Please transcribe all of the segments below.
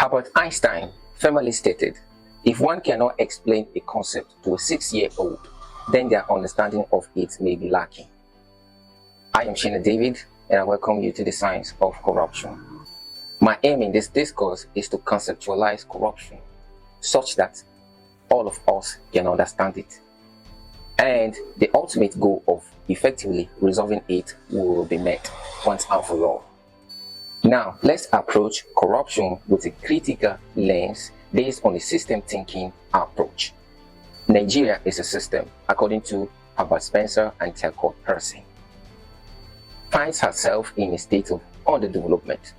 Albert Einstein famously stated, "If one cannot explain a concept to a 6-year-old, then their understanding of it may be lacking." I am Shina David, and I welcome you to the Science of Corruption. My aim in this discourse is to conceptualize corruption such that all of us can understand it, and the ultimate goal of effectively resolving it will be met once and for all. Now, let's approach corruption with a critical lens based on a system thinking approach. Nigeria is a system, according to Herbert Spencer and Telford Pearson, finds herself in a state of underdevelopment,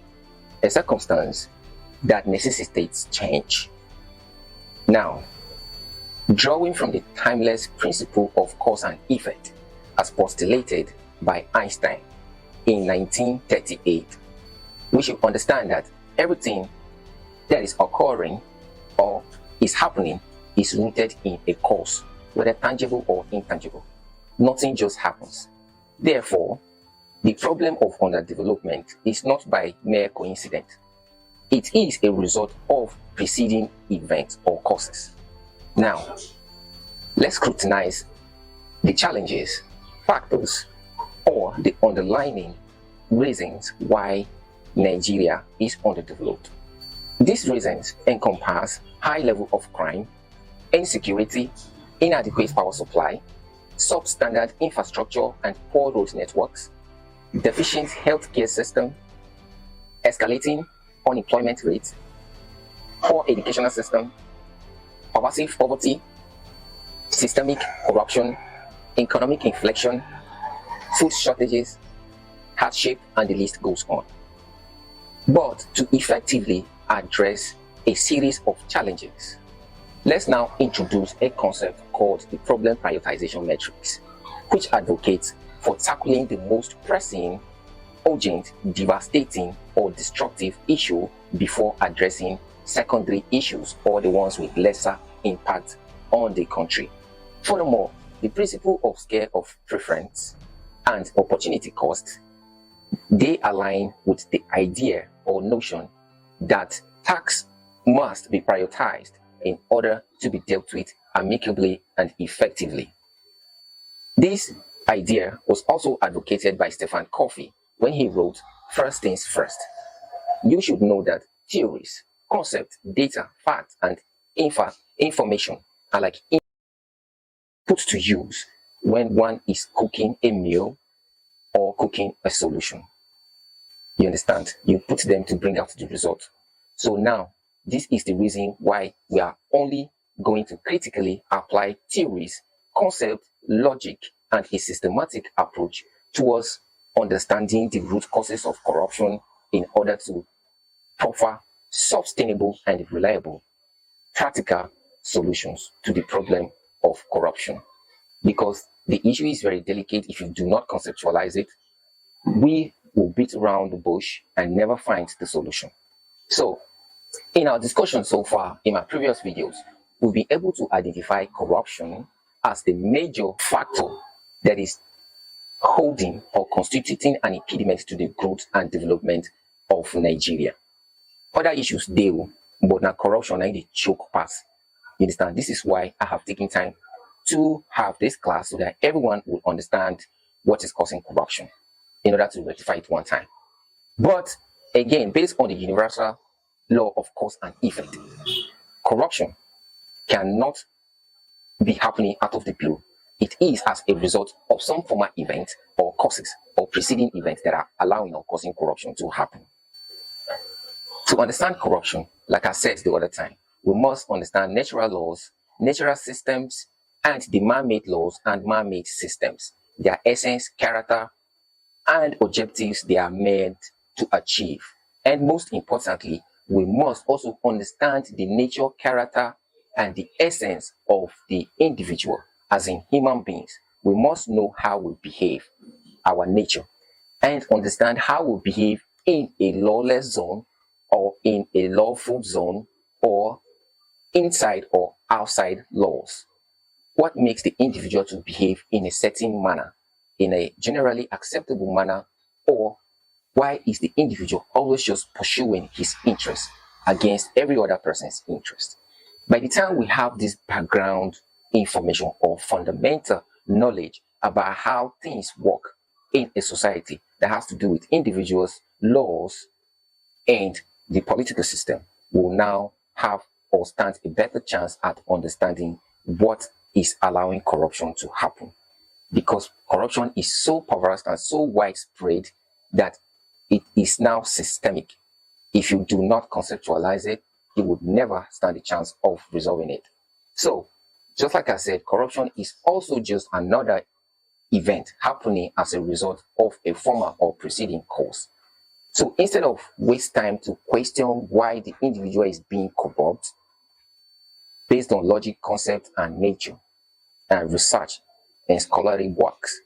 a circumstance that necessitates change. Now, drawing from the timeless principle of cause and effect as postulated by Einstein in 1938, we should understand that everything that is occurring or is happening is rooted in a cause, whether tangible or intangible. Nothing just happens. Therefore, the problem of underdevelopment is not by mere coincidence. It is a result of preceding events or causes. Now, let's scrutinize the challenges, factors, or the underlying reasons why Nigeria is underdeveloped. These reasons encompass high level of crime, insecurity, inadequate power supply, substandard infrastructure and poor road networks, deficient healthcare system, escalating unemployment rates, poor educational system, pervasive poverty, systemic corruption, economic inflation, food shortages, hardship, and the list goes on. But to effectively address a series of challenges, let's now introduce a concept called the problem prioritization matrix, which advocates for tackling the most pressing, urgent, devastating, or destructive issue before addressing secondary issues or the ones with lesser impact on the country. Furthermore, the principle of scale of preference and opportunity cost, they align with the idea or notion that tax must be prioritized in order to be dealt with amicably and effectively. This idea was also advocated by Stephen Covey when he wrote First Things First. You should know that theories, concepts, data, facts, and information are like put to use when one is cooking a meal or cooking a solution. You understand? You put them to bring out the result. So now, this is the reason why we are only going to critically apply theories, concepts, logic, and a systematic approach towards understanding the root causes of corruption in order to offer sustainable and reliable, practical solutions to the problem of corruption. Because the issue is very delicate. If you do not conceptualize it, we will beat around the bush and never find the solution. So, in our discussion so far, in my previous videos, we've been able to identify corruption as the major factor that is holding or constituting an impediment to the growth and development of Nigeria. Other issues deal, but now corruption and the choke pass. You understand? This is why I have taken time to have this class so that everyone will understand what is causing corruption in order to rectify it one time. But again, based on the universal law of cause and effect, corruption cannot be happening out of the blue. It is as a result of some former event or causes or preceding events that are allowing or causing corruption to happen. To understand corruption, like I said the other time, we must understand natural laws, natural systems, and the man-made laws and man-made systems, their essence, character, and objectives they are meant to achieve. And most importantly, we must also understand the nature, character, and the essence of the individual, as in human beings. We must know how we behave, our nature, and understand how we behave in a lawless zone or in a lawful zone or inside or outside laws. What makes the individual to behave in a certain manner, in a generally acceptable manner, or why is the individual always just pursuing his interests against every other person's interest. By the time we have this background information or fundamental knowledge about how things work in a society that has to do with individuals, laws, and the political system, will now have or stand a better chance at understanding what is allowing corruption to happen. Because corruption is so perverse and so widespread that it is now systemic. If you do not conceptualize it, you would never stand a chance of resolving it. So, just like I said, corruption is also just another event happening as a result of a former or preceding cause. So instead of waste time to question why the individual is being corrupt based on logic, concept, and nature, and research and scholarly works,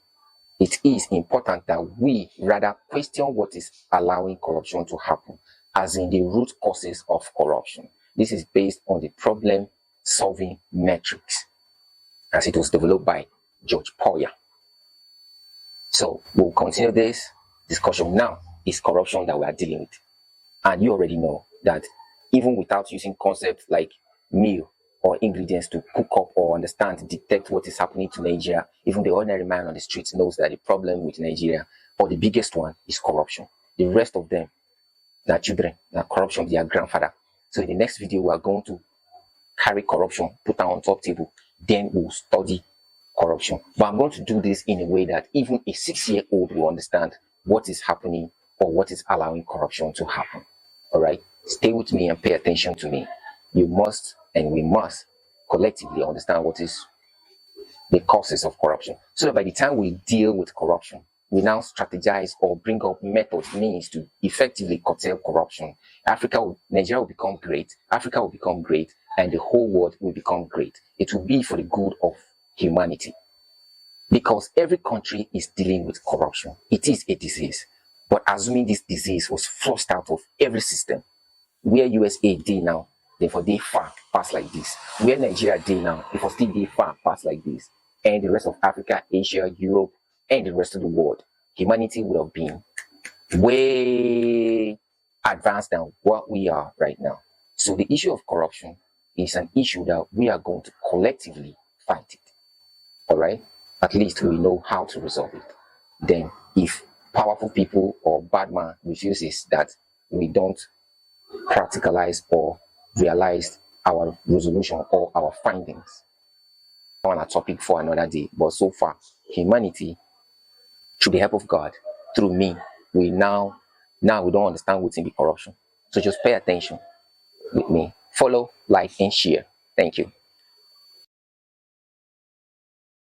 it is important that we rather question what is allowing corruption to happen, as in the root causes of corruption. This is based on the problem-solving metrics, as it was developed by George Poya. So we'll continue this discussion now. Is corruption that we are dealing with. And you already know that even without using concepts like meal or ingredients to cook up or understand, detect what is happening to Nigeria, even the ordinary man on the streets knows that the problem with Nigeria, or the biggest one, is corruption. The rest of them, their children, their corruption, their grandfather. So in the next video, we are going to carry corruption, put that on top table, then we'll study corruption. But I'm going to do this in a way that even a 6-year-old will understand what is happening or what is allowing corruption to happen. All right, stay with me and pay attention to me. You must and we must collectively understand what is the causes of corruption, so that by the time we deal with corruption, we now strategize or bring up methods, means to effectively curtail corruption. Nigeria will become great, Africa will become great, and the whole world will become great. It will be for the good of humanity. Because every country is dealing with corruption. It is a disease. But assuming this disease was flushed out of every system, where USA did now, therefore they far pass like this. Where Nigeria did now, therefore still they far pass like this. And the rest of Africa, Asia, Europe, and the rest of the world, humanity would have been way advanced than what we are right now. So the issue of corruption is an issue that we are going to collectively fight it. All right? At least we know how to resolve it. Then, if powerful people or bad man refuses that we don't practicalize or realize our resolution or our findings, on a topic for another day. But so far, humanity, through the help of God, through me, we now we don't understand what's in the corruption. So just pay attention with me. Follow, like, and share. Thank you.